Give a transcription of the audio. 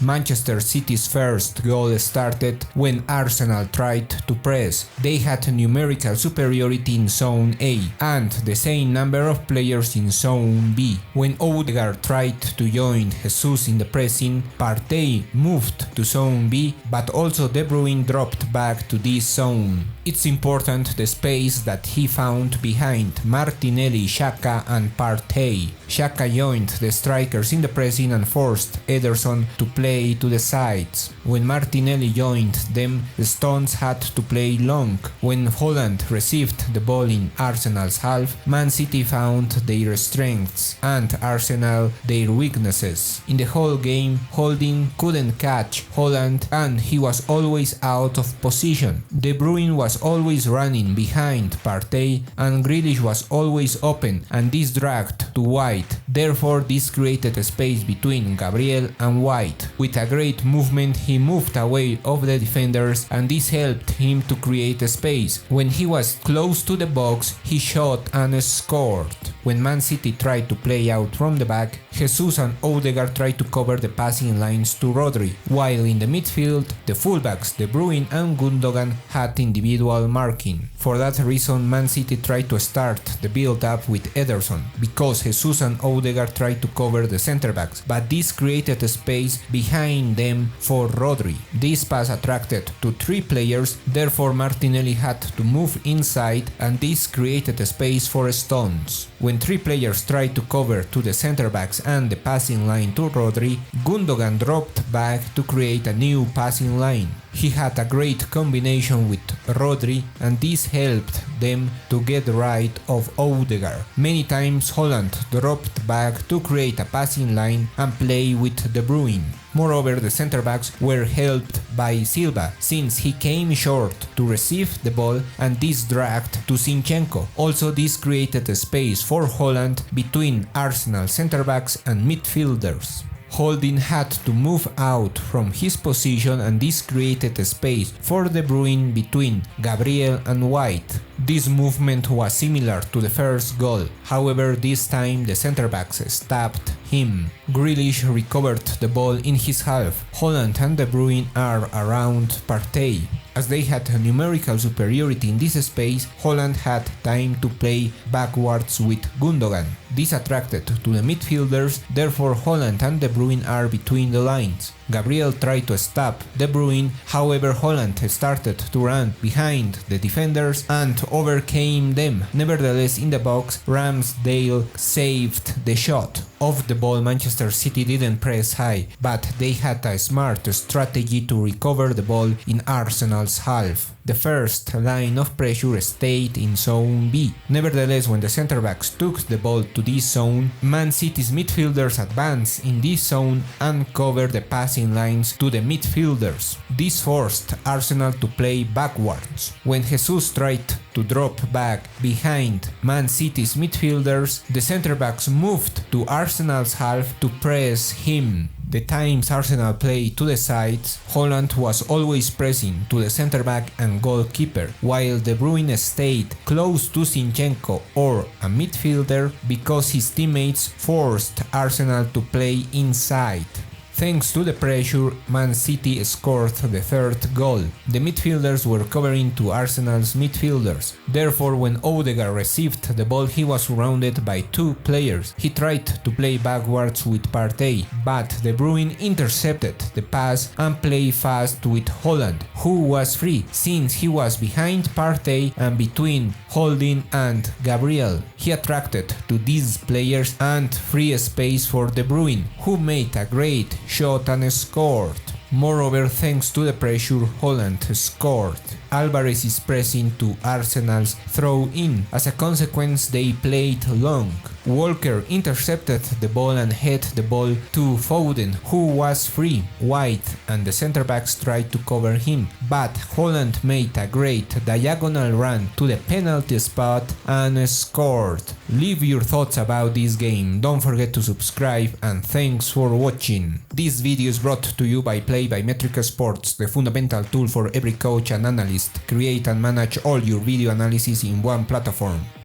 Manchester City's first goal started when Arsenal tried to press. They had numerical superiority in Zone A and the same number of players in Zone B. When Odegaard tried to join Jesus in the pressing, Partey moved to Zone B, but also De Bruyne dropped back to this zone. It's important the space that he found behind Martinelli, Xhaka and Partey. Xhaka joined the strikers in the pressing and forced Ederson to play to the sides. When Martinelli joined them, the Stones had to play long. When Haaland received the ball in Arsenal's half, Man City found their strengths and Arsenal their weaknesses. In the whole game, Holding couldn't catch Haaland and he was always out of position. De Bruyne was always running behind Partey and Grealish was always open and this dragged to White. Therefore, this created a space between Gabriel and White. With a great movement, he moved away of the defenders and this helped him to create a space. When he was close to the box, he shot and scored. When Man City tried to play out from the back, Jesus and Odegaard tried to cover the passing lines to Rodri, while in the midfield, the fullbacks De Bruyne and Gundogan had individual marking. For that reason, Man City tried to start the build-up with Ederson, because Jesus and Odegaard tried to cover the centre-backs, but this created a space behind them for Rodri. This pass attracted to 3 players, therefore Martinelli had to move inside and this created a space for Stones. When 3 players tried to cover to the centre-backs and the passing line to Rodri, Gundogan dropped back to create a new passing line. He had a great combination with Rodri and this helped them to get right of Odegaard. Many times Haaland dropped back to create a passing line and play with De Bruyne. Moreover, the centre-backs were helped by Silva, since he came short to receive the ball and this dragged to Zinchenko. Also, this created a space for Haaland between Arsenal centre-backs and midfielders. Holding had to move out from his position and this created a space for De Bruyne between Gabriel and White. This movement was similar to the first goal, however this time the centre-backs stopped him. Grealish recovered the ball in his half. Haaland and De Bruyne are around Partey. As they had numerical superiority in this space, Haaland had time to play backwards with Gundogan. This attracted to the midfielders, therefore Haaland and De Bruyne are between the lines. Gabriel tried to stop De Bruyne, however Haaland started to run behind the defenders and overcame them. Nevertheless, in the box, Ramsdale saved the shot. Off the ball, Manchester City didn't press high, but they had a smart strategy to recover the ball in Arsenal's half. The first line of pressure stayed in Zone B. Nevertheless, when the centre-backs took the ball to this zone, Man City's midfielders advanced in this zone and covered the passing lines to the midfielders. This forced Arsenal to play backwards. When Jesus tried to drop back behind Man City's midfielders, the centre-backs moved to Arsenal's half to press him. The times Arsenal played to the sides, Haaland was always pressing to the centre-back and goalkeeper, while De Bruyne stayed close to Zinchenko or a midfielder because his teammates forced Arsenal to play inside. Thanks to the pressure, Man City scored the third goal. The midfielders were covering to Arsenal's midfielders. Therefore, when Odegaard received the ball, he was surrounded by 2 players. He tried to play backwards with Partey, but De Bruyne intercepted the pass and played fast with Haaland, who was free since he was behind Partey and between Holding and Gabriel. He attracted to these players and free space for De Bruyne, who made a great shot and scored. Moreover, thanks to the pressure, Haaland scored. Alvarez is pressing to Arsenal's throw-in. As a consequence, they played long. Walker intercepted the ball and headed the ball to Foden, who was free. White and the centre-backs tried to cover him, but Haaland made a great diagonal run to the penalty spot and scored. Leave your thoughts about this game, don't forget to subscribe, and thanks for watching. This video is brought to you by Mètrica Sports, the fundamental tool for every coach and analyst. Create and manage all your video analysis in one platform.